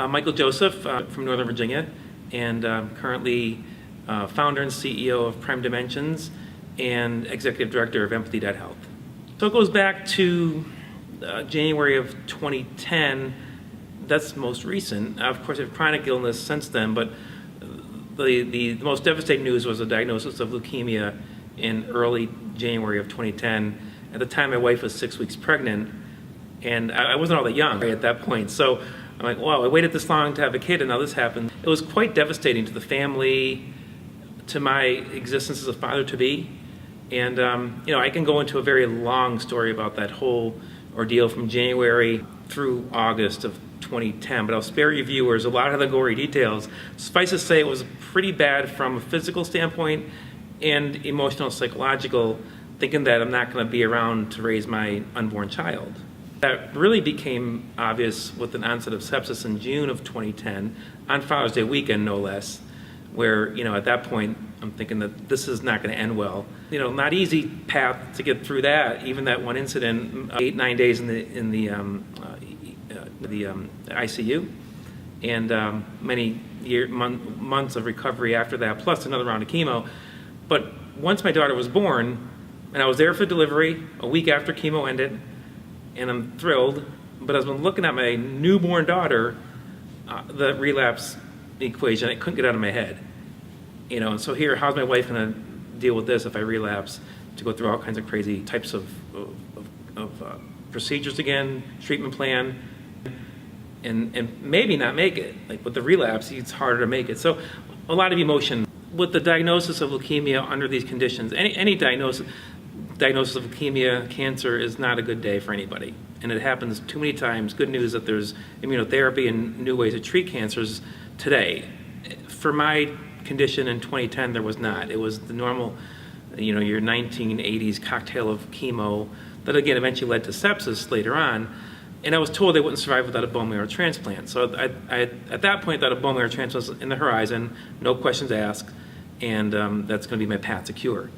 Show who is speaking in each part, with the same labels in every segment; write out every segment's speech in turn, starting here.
Speaker 1: Michael Joseph from Northern Virginia, and currently founder and CEO of Prime Dimensions and Executive Director of Empathy.Health. So it goes back to January of 2010. That's most recent. Of course, I have chronic illness since then, but the most devastating news was the diagnosis of leukemia in early January of 2010. At the time, my wife was 6 weeks pregnant, and I wasn't all that young at that point. So I'm like, wow, I waited this long to have a kid, and now this happened. It was quite devastating to the family, to my existence as a father-to-be. And I can go into a very long story about that whole ordeal from January through August of 2010, but I'll spare you viewers a lot of the gory details. Suffice to say, it was pretty bad from a physical standpoint and emotional, psychological, thinking that I'm not going to be around to raise my unborn child. That really became obvious with the onset of sepsis in June of 2010, on Father's Day weekend, no less, where, at that point, I'm thinking that this is not going to end well. Not easy path to get through that, even that one incident, 8-9 days in the ICU, and many months of recovery after that, plus another round of chemo. But once my daughter was born, and I was there for delivery a week after chemo ended, and I'm thrilled, but as I'm looking at my newborn daughter, the relapse equation, I couldn't get out of my head. And so here, how's my wife going to deal with this if I relapse, to go through all kinds of crazy types of procedures again, treatment plan, and maybe not make it. Like with the relapse, it's harder to make it. So a lot of emotion. With the diagnosis of leukemia under these conditions, any diagnosis of leukemia, cancer, is not a good day for anybody. And it happens too many times. Good news that there's immunotherapy and new ways to treat cancers today. For my condition in 2010, there was not. It was the normal, your 1980s cocktail of chemo that again eventually led to sepsis later on. And I was told I wouldn't survive without a bone marrow transplant. So I at that point thought a bone marrow transplant was in the horizon, no questions asked, and that's going to be my path to cure.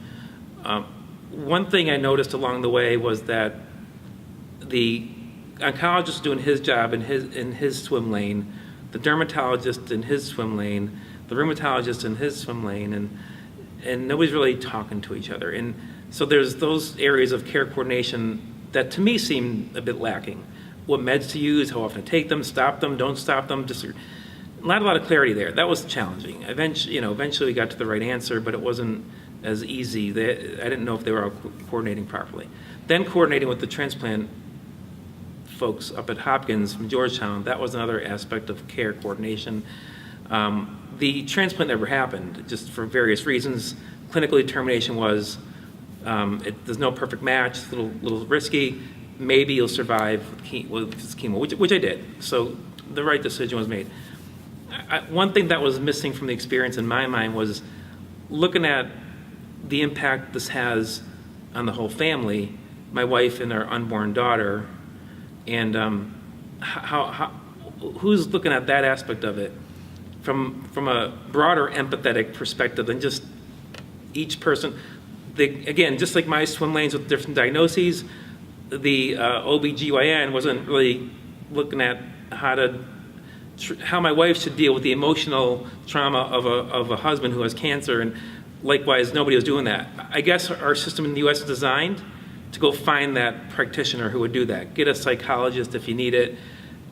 Speaker 1: One thing I noticed along the way was that the oncologist was doing his job in his swim lane, the dermatologist in his swim lane, the rheumatologist in his swim lane, and nobody's really talking to each other. And so there's those areas of care coordination that to me seem a bit lacking. What meds to use, how often to take them, stop them, don't stop them, just not a lot of clarity there. That was challenging. Eventually we got to the right answer, but it wasn't as easy. I didn't know if they were all coordinating properly. Then coordinating with the transplant folks up at Hopkins from Georgetown, that was another aspect of care coordination. The transplant never happened, just for various reasons. Clinical determination was there's no perfect match, it's a little risky. Maybe you'll survive with chemo, which I did. So the right decision was made. One thing that was missing from the experience in my mind was looking at the impact this has on the whole family, my wife and our unborn daughter, and who's looking at that aspect of it from a broader empathetic perspective than just each person. Again, just like my swim lanes with different diagnoses, the OBGYN wasn't really looking at how my wife should deal with the emotional trauma of a husband who has cancer, and likewise, nobody was doing that. I guess our system in the U.S. is designed to go find that practitioner who would do that. Get a psychologist if you need it,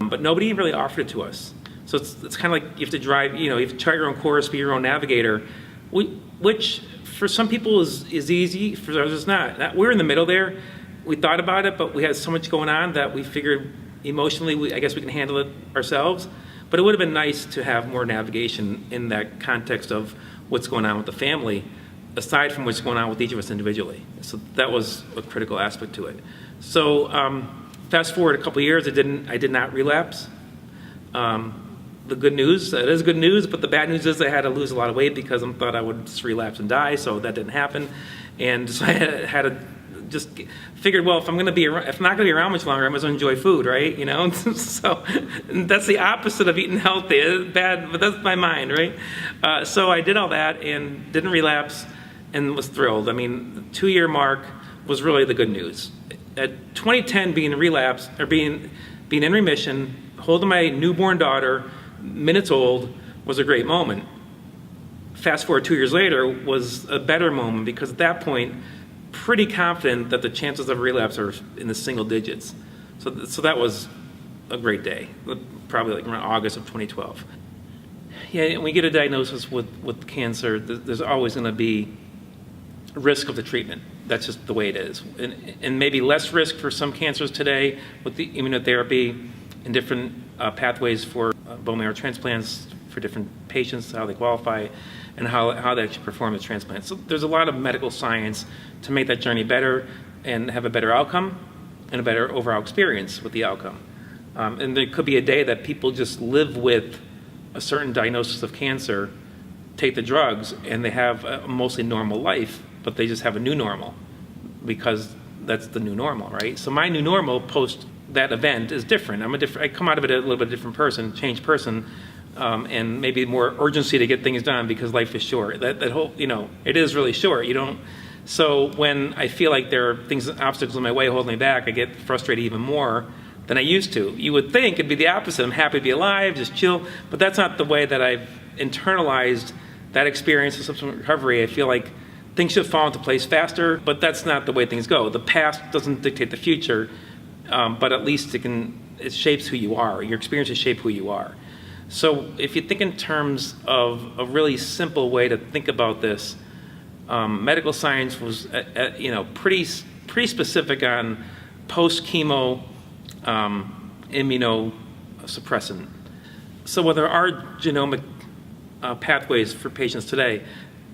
Speaker 1: but nobody really offered it to us. So it's kind of like you have to drive, you have to chart your own course, be your own navigator, which for some people is easy, for others it's not. We're in the middle there. We thought about it, but we had so much going on that we figured emotionally, I guess we can handle it ourselves. But it would have been nice to have more navigation in that context of what's going on with the family, aside from what's going on with each of us individually. So that was a critical aspect to it. So fast forward a couple of years, I did not relapse. The good news, it is good news, but the bad news is I had to lose a lot of weight because I thought I would just relapse and die, so that didn't happen. And so I had to just figured, well, if I'm not going to be around much longer, I must enjoy food, right? So that's the opposite of eating healthy. It's bad, but that's my mind, right? So I did all that and didn't relapse and was thrilled. I mean, the 2-year mark was really the good news. At 2010, being relapsed or being in remission, holding my newborn daughter, minutes old was a great moment. Fast forward 2 years later was a better moment, because at that point, pretty confident that the chances of relapse are in the single digits. So that was a great day, probably like around August of 2012. Yeah, when we get a diagnosis with cancer, there's always going to be risk of the treatment. That's just the way it is. And maybe less risk for some cancers today with the immunotherapy and different pathways for bone marrow transplants for different patients, how they qualify, and how they actually perform the transplant. So there's a lot of medical science to make that journey better and have a better outcome and a better overall experience with the outcome. And there could be a day that people just live with a certain diagnosis of cancer, take the drugs, and they have a mostly normal life, but they just have a new normal because that's the new normal, right? So my new normal post that event is different. I come out of it a little bit different person, changed person, and maybe more urgency to get things done because life is short. That whole, it is really short. So when I feel like there are obstacles in my way holding me back, I get frustrated even more than I used to. You would think it'd be the opposite. I'm happy to be alive, just chill, but that's not the way that I've internalized that experience of subsequent recovery. I feel like things should fall into place faster, but that's not the way things go. The past doesn't dictate the future, but at least it shapes who you are. Your experiences shape who you are. So if you think in terms of a really simple way to think about this, medical science was pretty specific on post-chemo immunosuppressant. So there are genomic pathways for patients today,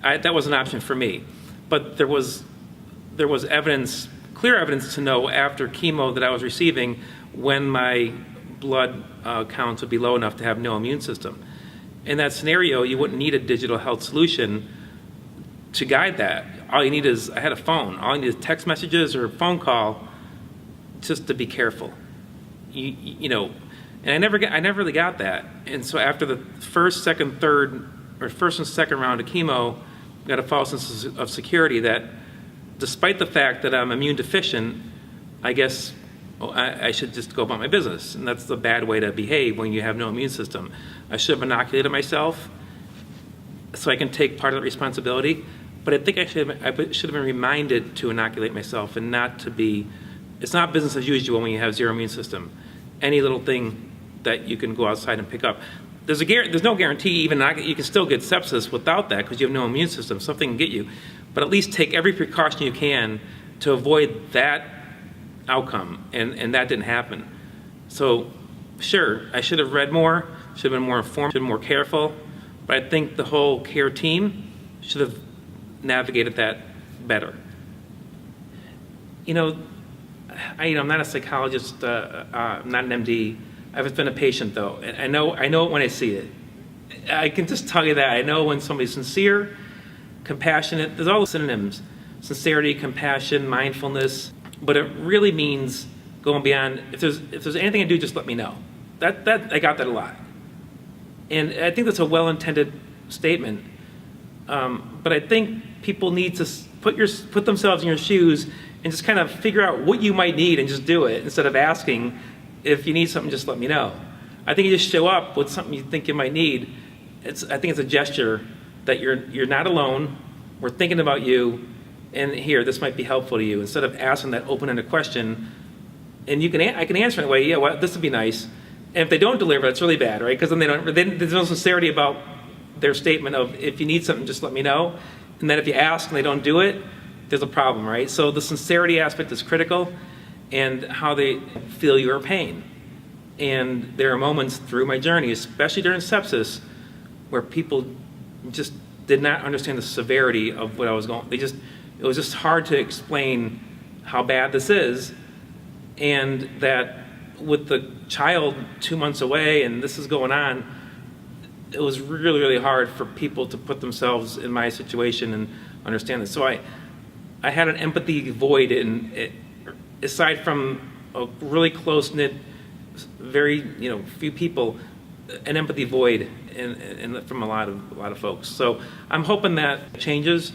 Speaker 1: that was an option for me. But there was evidence, clear evidence to know after chemo that I was receiving when my blood counts would be low enough to have no immune system. In that scenario, you wouldn't need a digital health solution to guide that. All you need is, I had a phone. All you need is text messages or a phone call just to be careful. And I never really got that. And so after the first, second, third, or first and second round of chemo, I got a false sense of security that despite the fact that I'm immune deficient, I guess I should just go about my business. And that's the bad way to behave when you have no immune system. I should have inoculated myself so I can take part of the responsibility. But I think I should have been reminded to inoculate myself and not to be, it's not business as usual when you have zero immune system. Any little thing that you can go outside and pick up. There's no guarantee even you can still get sepsis without that because you have no immune system. Something can get you. But at least take every precaution you can to avoid that outcome, and that didn't happen. So sure, I should have read more, should have been more informed, should have been more careful, but I think the whole care team should have navigated that better. I'm not a psychologist, I'm not an MD. I've been a patient though, and I know it when I see it. I can just tell you that. I know when somebody's sincere, compassionate, there's all the synonyms: sincerity, compassion, mindfulness, but it really means going beyond. If there's anything I do, just let me know. That I got that a lot. And I think that's a well-intended statement, but I think people need to put themselves in your shoes and just kind of figure out what you might need and just do it instead of asking, if you need something, just let me know. I think you just show up with something you think you might need. I think it's a gesture that you're not alone. We're thinking about you, and here, this might be helpful to you. Instead of asking that open-ended question, and I can answer in a way, yeah, well, this would be nice. And if they don't deliver, that's really bad, right? Because then there's no sincerity about their statement of, if you need something, just let me know. And then if you ask and they don't do it, there's a problem, right? So the sincerity aspect is critical, and how they feel your pain. And there are moments through my journey, especially during sepsis, where people just did not understand the severity of what I was going. It was just hard to explain how bad this is, and that with the child 2 months away and this is going on, it was really, really hard for people to put themselves in my situation and understand this. So I had an empathy void in it. Aside from a really close-knit, very few people, an empathy void from a lot of folks. So I'm hoping that changes.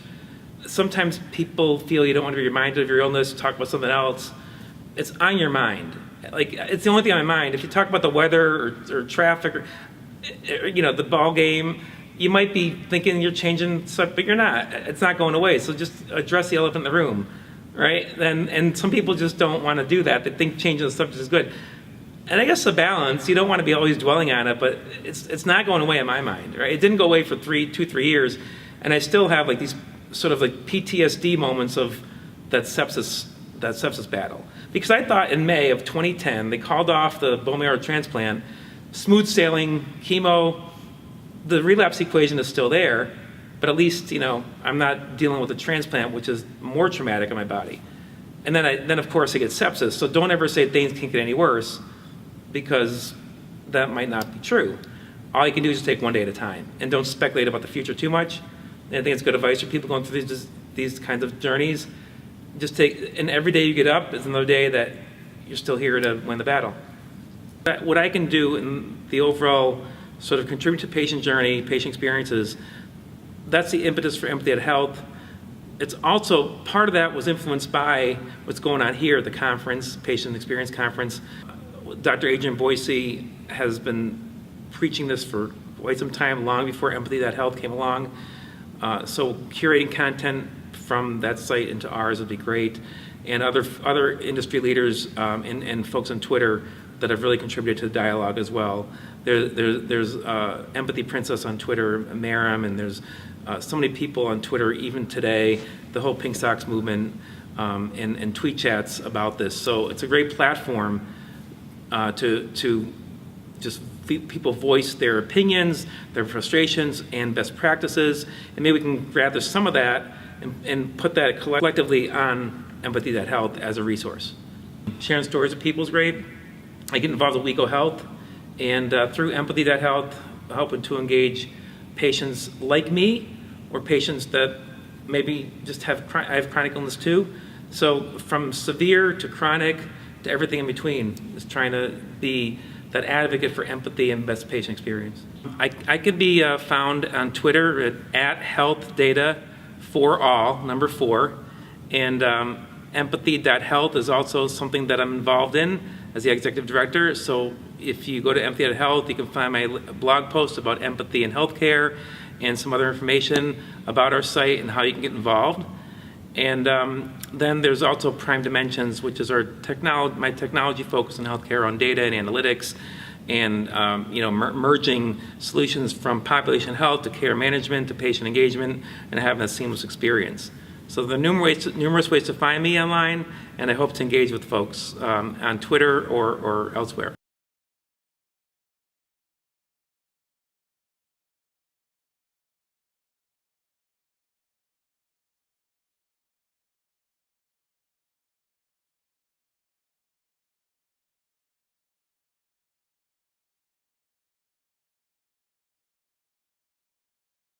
Speaker 1: Sometimes people feel you don't want to be reminded of your illness, talk about something else. It's on your mind. Like, it's the only thing on my mind. If you talk about the weather or traffic, the ball game, you might be thinking you're changing stuff, but you're not. It's not going away. So just address the elephant in the room, right? And some people just don't want to do that. They think changing the subject is good. And I guess the balance, you don't want to be always dwelling on it, but it's not going away in my mind, right? It didn't go away for 3 years, and I still have like these sort of like PTSD moments of that sepsis battle. Because I thought in May of 2010, they called off the bone marrow transplant, smooth sailing, chemo, the relapse equation is still there, but at least, I'm not dealing with a transplant, which is more traumatic in my body. And then of course I get sepsis, so don't ever say things can't get any worse, because that might not be true. All you can do is just take one day at a time, and don't speculate about the future too much. And I think it's good advice for people going through these kinds of journeys. Just and every day you get up is another day that you're still here to win the battle. What I can do in the overall sort of contribute to patient journey, patient experiences, that's the impetus for Empathy at Health. It's also, part of that was influenced by what's going on here at the conference, Patient Experience Conference. Dr. Adrian Boise has been preaching this for quite some time, long before Empathy at Health came along. So curating content from that site into ours would be great. And other industry leaders and folks on Twitter that have really contributed to the dialogue as well. There's Empathy Princess on Twitter, Maram, and there's so many people on Twitter, even today, the whole Pinksocks movement, and tweet chats about this. So it's a great platform to just people voice their opinions, their frustrations, and best practices, and maybe we can gather some of that and put that collectively on Empathy at Health as a resource. Sharing stories of people is great. I get involved with WeGo Health, and through Empathy at Health, helping to engage patients like me, or patients that maybe just I have chronic illness too. So from severe to chronic to everything in between, is trying to be that advocate for empathy and best patient experience. I could be found on Twitter at healthdata4all, number 4, and empathy.health is also something that I'm involved in as the executive director. So if you go to Empathy at Health, you can find my blog post about empathy in healthcare and some other information about our site and how you can get involved. And then there's also Prime Dimensions, which is my technology focus in healthcare on data and analytics, and merging solutions from population health to care management to patient engagement, and having a seamless experience. So there are numerous ways to find me online, and I hope to engage with folks on Twitter or elsewhere.